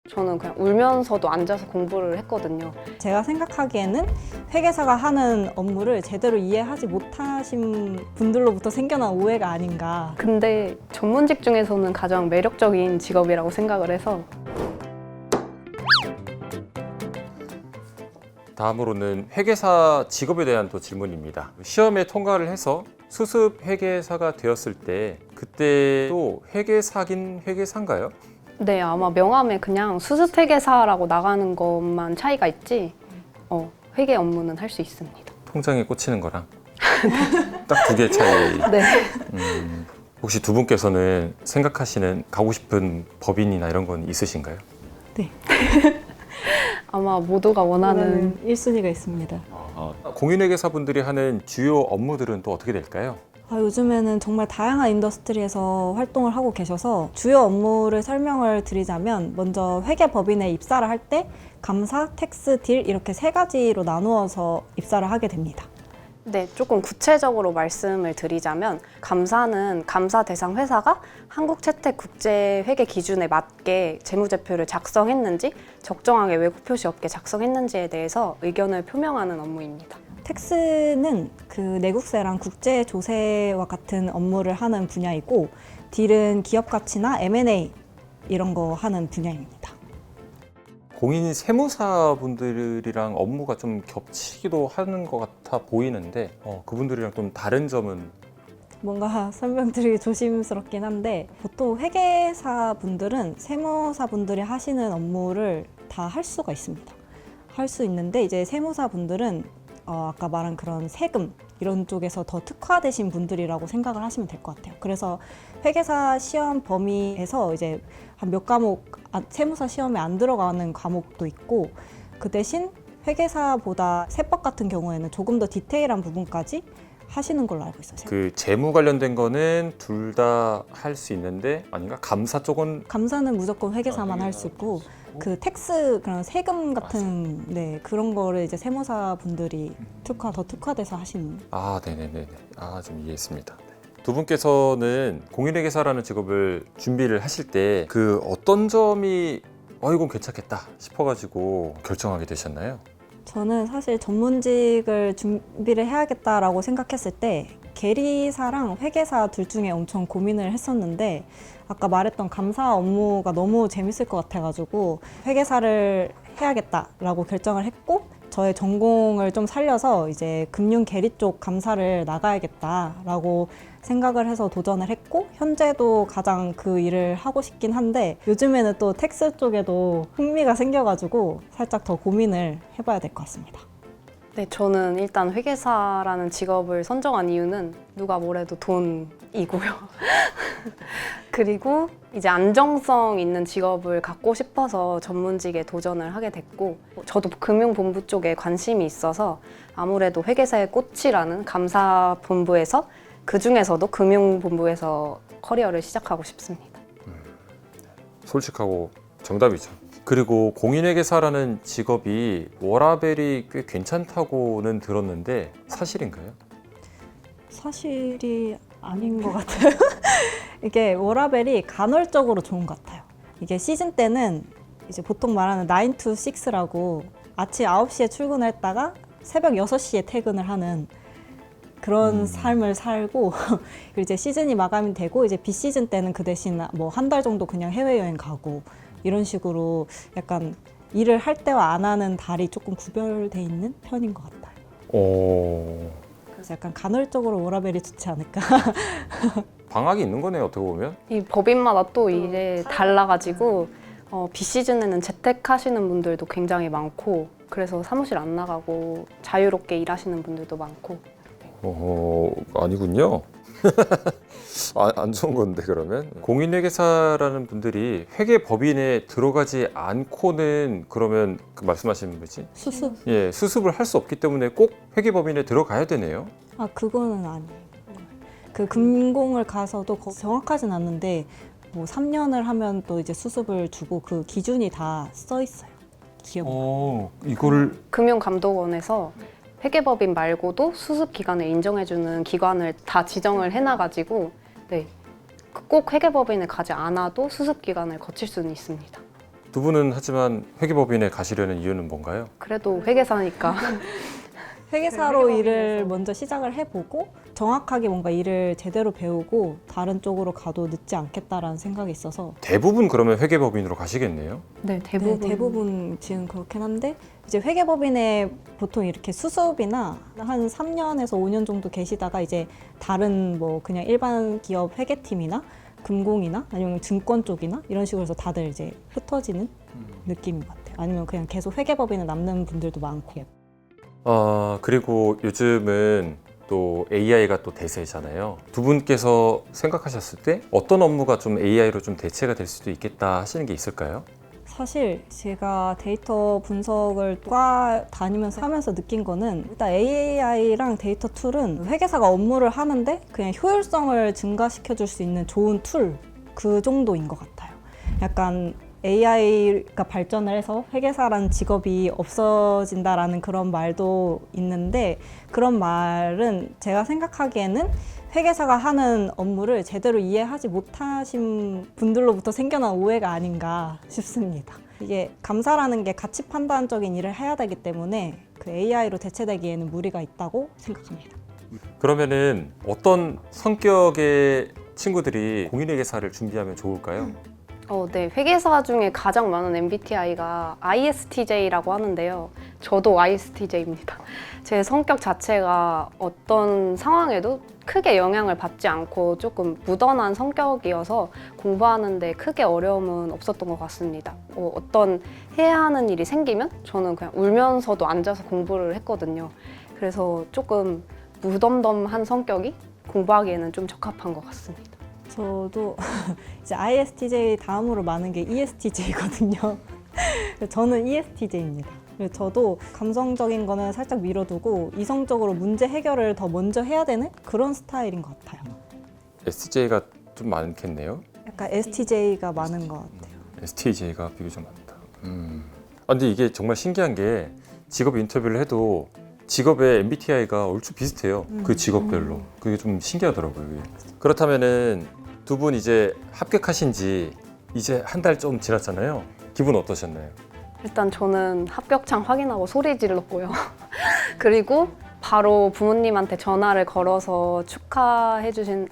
저는 그냥 울면서도 앉아서 공부를 했거든요. 제가 생각하기에는 회계사가 하는 업무를 제대로 이해하지 못하신 분들로부터 생겨난 오해가 아닌가. 근데 전문직 중에서는 가장 매력적인 직업이라고 생각을 해서 다음으로는 회계사 직업에 대한 또 질문입니다. 시험에 통과를 해서 수습 회계사가 되었을 때 그때도 회계사긴 회계사인가요? 네, 아마 명함에 그냥 수습회계사라고 나가는 것만 차이가 있지 회계 업무는 할 수 있습니다. 통장에 꽂히는 거랑 딱 두 개 차이. 네. 혹시 두 분께서는 생각하시는 가고 싶은 법인이나 이런 건 있으신가요? 네. 아마 모두가 원하는 1순위가 있습니다. 공인회계사분들이 하는 주요 업무들은 또 어떻게 될까요? 요즘에는 정말 다양한 인더스트리에서 활동을 하고 계셔서 주요 업무를 설명을 드리자면 먼저 회계법인에 입사를 할 때 감사, 텍스, 딜 이렇게 세 가지로 나누어서 입사를 하게 됩니다. 네, 조금 구체적으로 말씀을 드리자면 감사는 감사 대상 회사가 한국채택국제회계 기준에 맞게 재무제표를 작성했는지 적정하게 왜곡 표시 없게 작성했는지에 대해서 의견을 표명하는 업무입니다. 텍스는 그 내국세랑 국제 조세와 같은 업무를 하는 분야이고 딜은 기업 가치나 M&A 이런 거 하는 분야입니다. 공인 세무사분들이랑 업무가 좀 겹치기도 하는 것 같아 보이는데 그분들이랑 좀 다른 점은? 뭔가 설명드리기 조심스럽긴 한데 보통 회계사 분들은 세무사 분들이 하시는 업무를 다 할 수가 있습니다. 할 수 있는데 이제 세무사 분들은 아까 말한 그런 세금 이런 쪽에서 더 특화되신 분들이라고 생각을 하시면 될 것 같아요. 그래서 회계사 시험 범위에서 이제 한 몇 과목 세무사 시험에 안 들어가는 과목도 있고 그 대신 회계사보다 세법 같은 경우에는 조금 더 디테일한 부분까지 하시는 걸로 알고 있어요. 그 재무 관련된 거는 둘 다 할 수 있는데 아닌가? 감사 쪽은 감사는 무조건 회계사만 할 수 있고 그 텍스 그런 세금 같은 네 그런 거를 이제 세무사 분들이 더 특화돼서 하시는. 네네네. 좀 이해했습니다. 두 분께서는 공인회계사라는 직업을 준비를 하실 때 그 어떤 점이 이건 괜찮겠다 싶어가지고 결정하게 되셨나요? 저는 사실 전문직을 준비를 해야겠다라고 생각했을 때 계리사랑 회계사 둘 중에 엄청 고민을 했었는데 아까 말했던 감사 업무가 너무 재밌을 것 같아가지고 회계사를 해야겠다라고 결정을 했고 저의 전공을 좀 살려서 이제 금융 계리 쪽 감사를 나가야겠다라고 생각을 해서 도전을 했고 현재도 가장 그 일을 하고 싶긴 한데 요즘에는 또 텍스 쪽에도 흥미가 생겨가지고 살짝 더 고민을 해봐야 될 것 같습니다. 네, 저는 일단 회계사라는 직업을 선정한 이유는 누가 뭐래도 돈이고요. 그리고 이제 안정성 있는 직업을 갖고 싶어서 전문직에 도전을 하게 됐고 저도 금융본부 쪽에 관심이 있어서 아무래도 회계사의 꽃이라는 감사본부에서 그중에서도 금융본부에서 커리어를 시작하고 싶습니다. 솔직하고 정답이죠. 그리고 공인회계사라는 직업이 워라밸이 꽤 괜찮다고는 들었는데 사실인가요? 사실이 아닌 것 같아요. 이게 워라밸이 간헐적으로 좋은 것 같아요. 이게 시즌 때는 이제 보통 말하는 9 to 6라고 아침 9시에 출근을 했다가 새벽 6시에 퇴근을 하는 그런 삶을 살고 그리고 이제 시즌이 마감이 되고 이제 비시즌 때는 그 대신 뭐 한 달 정도 그냥 해외여행 가고 이런 식으로 약간 일을 할 때와 안 하는 달이 조금 구별돼 있는 편인 것 같아요. 그래서 약간 간헐적으로 워라밸이 좋지 않을까. 방학이 있는 거네요, 어떻게 보면. 이 법인마다 또 이게 달라가지고 비시즌에는 재택하시는 분들도 굉장히 많고 그래서 사무실 안 나가고 자유롭게 일하시는 분들도 많고. 아니군요. 안 좋은 건데 그러면 공인회계사라는 분들이 회계법인에 들어가지 않고는 그러면 그 말씀하시는 거지? 수습? 예, 수습을 할 수 없기 때문에 꼭 회계법인에 들어가야 되네요. 그거는 아니에요. 그 금공을 가서도 정확하진 않는데 뭐 3년을 하면 또 이제 수습을 주고 그 기준이 다 써 있어요. 기억나. 이거를 금융감독원에서 회계법인 말고도 수습 기간을 인정해주는 기관을 다 지정을 해놔가지고 네, 꼭 회계법인을 가지 않아도 수습 기간을 거칠 수는 있습니다. 두 분은 하지만 회계법인에 가시려는 이유는 뭔가요? 그래도 회계사니까 회계사로 일을 먼저 시작을 해보고 정확하게 뭔가 일을 제대로 배우고 다른 쪽으로 가도 늦지 않겠다라는 생각이 있어서 대부분 그러면 회계법인으로 가시겠네요? 네, 대부분 지금 그렇긴 한데 이제 회계법인에 보통 이렇게 수습이나 한 3년에서 5년 정도 계시다가 이제 다른 뭐 그냥 일반 기업 회계팀이나 금공이나 아니면 증권 쪽이나 이런 식으로 해서 다들 이제 흩어지는 느낌인 것 같아요. 아니면 그냥 계속 회계법인에 남는 분들도 많고. 그리고 요즘은 또 AI가 또 대세잖아요. 두 분께서 생각하셨을 때 어떤 업무가 좀 AI로 좀 대체가 될 수도 있겠다 하시는 게 있을까요? 사실 제가 데이터 분석을 과 다니면서 하면서 느낀 거는 일단 AI랑 데이터 툴은 회계사가 업무를 하는데 그냥 효율성을 증가시켜 줄 수 있는 좋은 툴 그 정도인 것 같아요. 약간 AI가 발전을 해서 회계사라는 직업이 없어진다라는 그런 말도 있는데 그런 말은 제가 생각하기에는 회계사가 하는 업무를 제대로 이해하지 못하신 분들로부터 생겨난 오해가 아닌가 싶습니다. 이게 감사라는 게 가치 판단적인 일을 해야 되기 때문에 그 AI로 대체되기에는 무리가 있다고 생각합니다. 그러면은 어떤 성격의 친구들이 공인회계사를 준비하면 좋을까요? 네, 회계사 중에 가장 많은 MBTI가 ISTJ라고 하는데요. 저도 ISTJ입니다. 제 성격 자체가 어떤 상황에도 크게 영향을 받지 않고 조금 무던한 성격이어서 공부하는데 크게 어려움은 없었던 것 같습니다. 어떤 해야 하는 일이 생기면 저는 그냥 울면서도 앉아서 공부를 했거든요. 그래서 조금 무덤덤한 성격이 공부하기에는 좀 적합한 것 같습니다. 저도 이제 ISTJ 다음으로 많은 게 ESTJ거든요. 저는 ESTJ입니다. 저도 감성적인 거는 살짝 밀어두고 이성적으로 문제 해결을 더 먼저 해야 되는 그런 스타일인 것 같아요. SJ가 좀 많겠네요. 약간 STJ가 많은 것 같아요. STJ가 비교적 많다. 근데 이게 정말 신기한 게 직업 인터뷰를 해도 직업의 MBTI가 얼추 비슷해요. 그 직업별로. 그게 좀 신기하더라고요. 그게. 그렇다면은 두 분 이제 합격하신 지 이제 한 달 좀 지났잖아요. 기분 어떠셨나요? 일단 저는 합격장 확인하고 소리 질렀고요. 그리고 바로 부모님한테 전화를 걸어서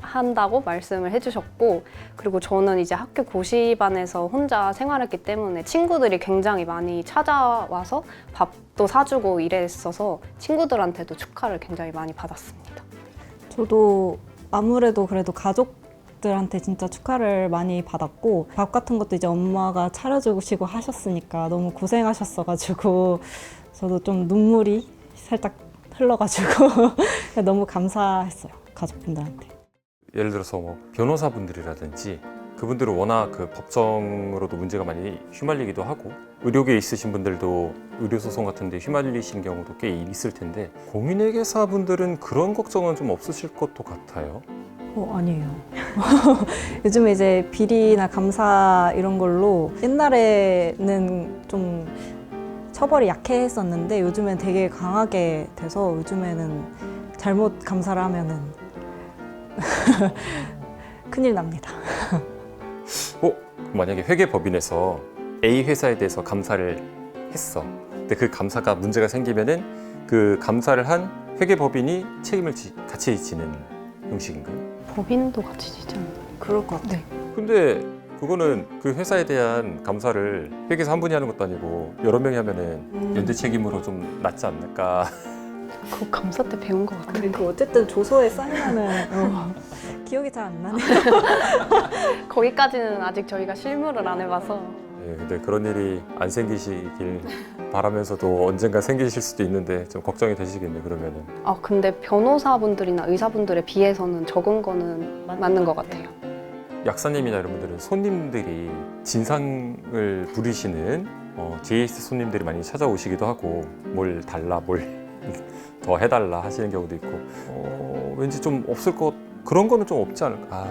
한다고 말씀을 해주셨고, 그리고 저는 이제 학교 고시반에서 혼자 생활했기 때문에 친구들이 굉장히 많이 찾아와서 밥도 사주고 이랬어서 친구들한테도 축하를 굉장히 많이 받았습니다. 저도 아무래도 그래도 가족들한테 진짜 축하를 많이 받았고 밥 같은 것도 이제 엄마가 차려주시고 하셨으니까 너무 고생하셨어가지고 저도 좀 눈물이 살짝 흘러가지고 너무 감사했어요, 가족분들한테. 예를 들어서 뭐 변호사분들이라든지 그분들은 워낙 그 법정으로도 문제가 많이 휘말리기도 하고 의료계에 있으신 분들도 의료소송 같은 데 휘말리신 경우도 꽤 있을 텐데 공인회계사분들은 그런 걱정은 좀 없으실 것도 같아요. 아니에요. 요즘에 이제 비리나 감사 이런 걸로 옛날에는 좀 처벌이 약했었는데 요즘엔 되게 강하게 돼서 요즘에는 잘못 감사를 하면은 큰일 납니다. 만약에 회계법인에서 A 회사에 대해서 감사를 했어. 근데 그 감사가 문제가 생기면은 그 감사를 한 회계법인이 책임을 같이 지는 형식인가요? 법인도 같이 지잖아요. 그럴 것 같아요. 근데 그거는 그 회사에 대한 감사를 회계사 한 분이 하는 것도 아니고 여러 명이 하면은 연대 책임으로 좀 낫지 않을까. 그거 감사 때 배운 것 같은데. 그 어쨌든 조서에 쌓이면은 기억이 잘 안 나네요. 거기까지는 아직 저희가 실무를 안 해봐서. 네, 근데 그런 일이 안 생기시길 바라면서도 언젠가 생기실 수도 있는데 좀 걱정이 되시겠네 그러면은. 근데 변호사분들이나 의사분들에 비해서는 적은 거는 맞는 것 같아요. 약사님이나 이런 분들은 손님들이 진상을 부리시는 JS 손님들이 많이 찾아오시기도 하고 뭘 달라 뭘 더 해달라 하시는 경우도 있고 왠지 좀 없을 것 그런 거는 좀 없지 않을까.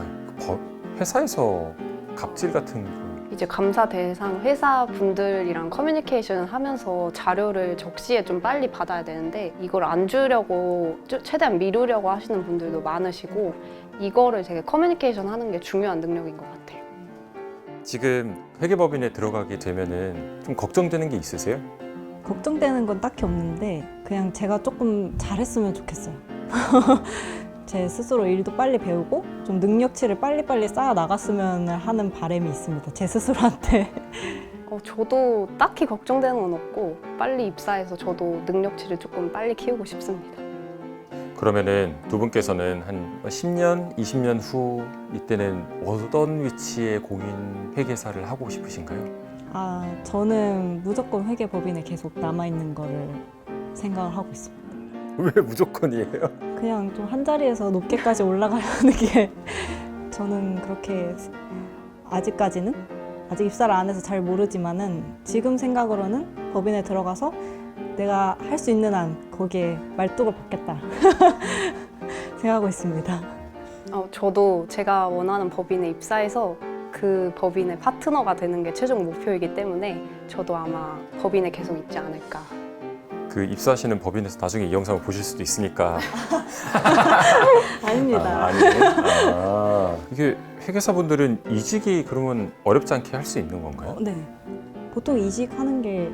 회사에서 갑질 같은 거. 이제 감사 대상 회사분들이랑 커뮤니케이션을 하면서 자료를 적시에 좀 빨리 받아야 되는데 이걸 안 주려고 최대한 미루려고 하시는 분들도 많으시고 이거를 되게 커뮤니케이션 하는 게 중요한 능력인 것 같아요. 지금 회계법인에 들어가게 되면은 좀 걱정되는 게 있으세요? 걱정되는 건 딱히 없는데 그냥 제가 조금 잘했으면 좋겠어요. 제 스스로 일도 빨리 배우고 좀 능력치를 빨리빨리 쌓아 나갔으면 하는 바람이 있습니다. 제 스스로한테. 저도 딱히 걱정되는 건 없고 빨리 입사해서 저도 능력치를 조금 빨리 키우고 싶습니다. 그러면은 두 분께서는 한 10년, 20년 후 이때는 어떤 위치의 공인 회계사를 하고 싶으신가요? 저는 무조건 회계법인에 계속 남아있는 거를 생각을 하고 있습니다. 왜 무조건이에요? 그냥 좀 한 자리에서 높게까지 올라가려는 게 저는 그렇게 아직까지는 아직 입사를 안 해서 잘 모르지만은 지금 생각으로는 법인에 들어가서 내가 할 수 있는 한 거기에 말뚝을 박겠다 생각하고 있습니다. 저도 제가 원하는 법인에 입사해서 그 법인의 파트너가 되는 게 최종 목표이기 때문에 저도 아마 법인에 계속 있지 않을까. 그 입사하시는 법인에서 나중에 이 영상을 보실 수도 있으니까. 아닙니다. 아니에요? 이게 회계사분들은 이직이 그러면 어렵지 않게 할 수 있는 건가요? 네. 보통 이직하는 게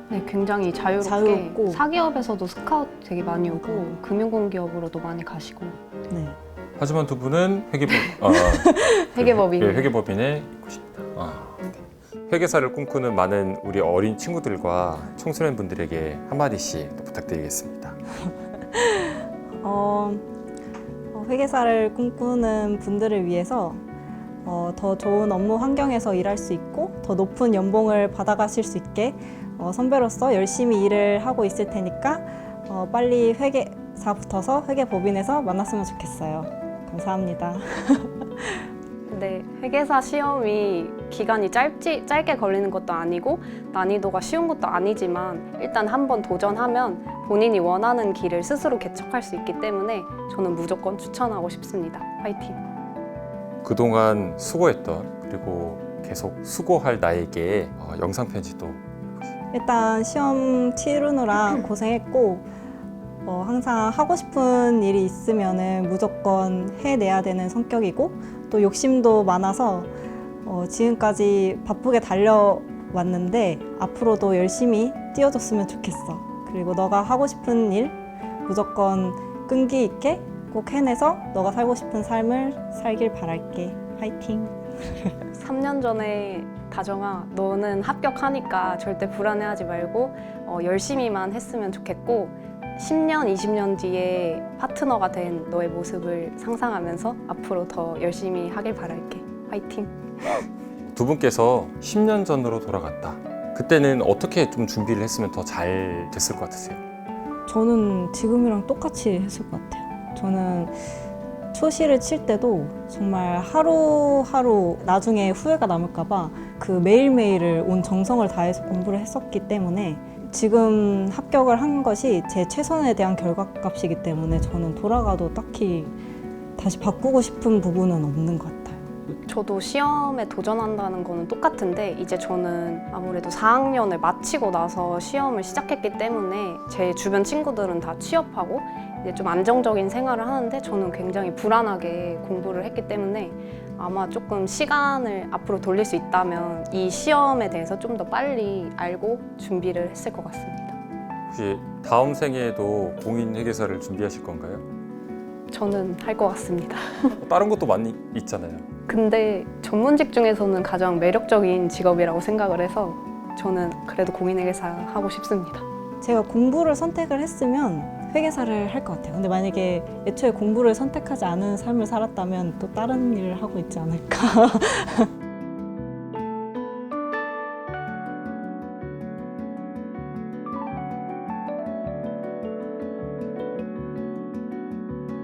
네, 굉장히 자유롭게 자유롭고. 사기업에서도 스카우트 되게 많이 오고 금융공기업으로도 많이 가시고 네. 하지만 두 분은 회계법인. 네, 회계법인에 있고 싶다. 네. 회계사를 꿈꾸는 많은 우리 어린 친구들과 청소년 분들에게 한마디씩 또 부탁드리겠습니다. 회계사를 꿈꾸는 분들을 위해서 더 좋은 업무 환경에서 일할 수 있고 더 높은 연봉을 받아가실 수 있게 선배로서 열심히 일을 하고 있을 테니까 빨리 회계사 붙어서 회계법인에서 만났으면 좋겠어요. 감사합니다. 근데 회계사 시험이 기간이 짧게 걸리는 것도 아니고 난이도가 쉬운 것도 아니지만 일단 한번 도전하면 본인이 원하는 길을 스스로 개척할 수 있기 때문에 저는 무조건 추천하고 싶습니다. 화이팅! 그동안 수고했던 그리고 계속 수고할 나에게 영상 편지도 일단 시험 치르느라 고생했고 항상 하고 싶은 일이 있으면은 무조건 해내야 되는 성격이고 또 욕심도 많아서 지금까지 바쁘게 달려왔는데 앞으로도 열심히 뛰어줬으면 좋겠어. 그리고 너가 하고 싶은 일 무조건 끈기 있게 꼭 해내서 너가 살고 싶은 삶을 살길 바랄게. 화이팅! 3년 전에 다정아, 너는 합격하니까 절대 불안해하지 말고 열심히만 했으면 좋겠고 10년, 20년 뒤에 파트너가 된 너의 모습을 상상하면서 앞으로 더 열심히 하길 바랄게. 화이팅! 두 분께서 10년 전으로 돌아갔다. 그때는 어떻게 좀 준비를 했으면 더 잘 됐을 것 같으세요? 저는 지금이랑 똑같이 했을 것 같아요. 저는 초시를 칠 때도 정말 하루하루 나중에 후회가 남을까봐 그 매일매일을 온 정성을 다해서 공부를 했었기 때문에 지금 합격을 한 것이 제 최선에 대한 결과값이기 때문에 저는 돌아가도 딱히 다시 바꾸고 싶은 부분은 없는 것 같아요. 저도 시험에 도전한다는 거는 똑같은데 이제 저는 아무래도 4학년을 마치고 나서 시험을 시작했기 때문에 제 주변 친구들은 다 취업하고 이제 좀 안정적인 생활을 하는데 저는 굉장히 불안하게 공부를 했기 때문에 아마 조금 시간을 앞으로 돌릴 수 있다면 이 시험에 대해서 좀 더 빨리 알고 준비를 했을 것 같습니다. 혹시 다음 생에도 공인회계사를 준비하실 건가요? 저는 할 것 같습니다. 다른 것도 많이 있잖아요. 근데 전문직 중에서는 가장 매력적인 직업이라고 생각을 해서 저는 그래도 공인회계사 하고 싶습니다. 제가 공부를 선택을 했으면 회계사를 할 것 같아요. 근데 만약에 애초에 공부를 선택하지 않은 삶을 살았다면 또 다른 일을 하고 있지 않을까.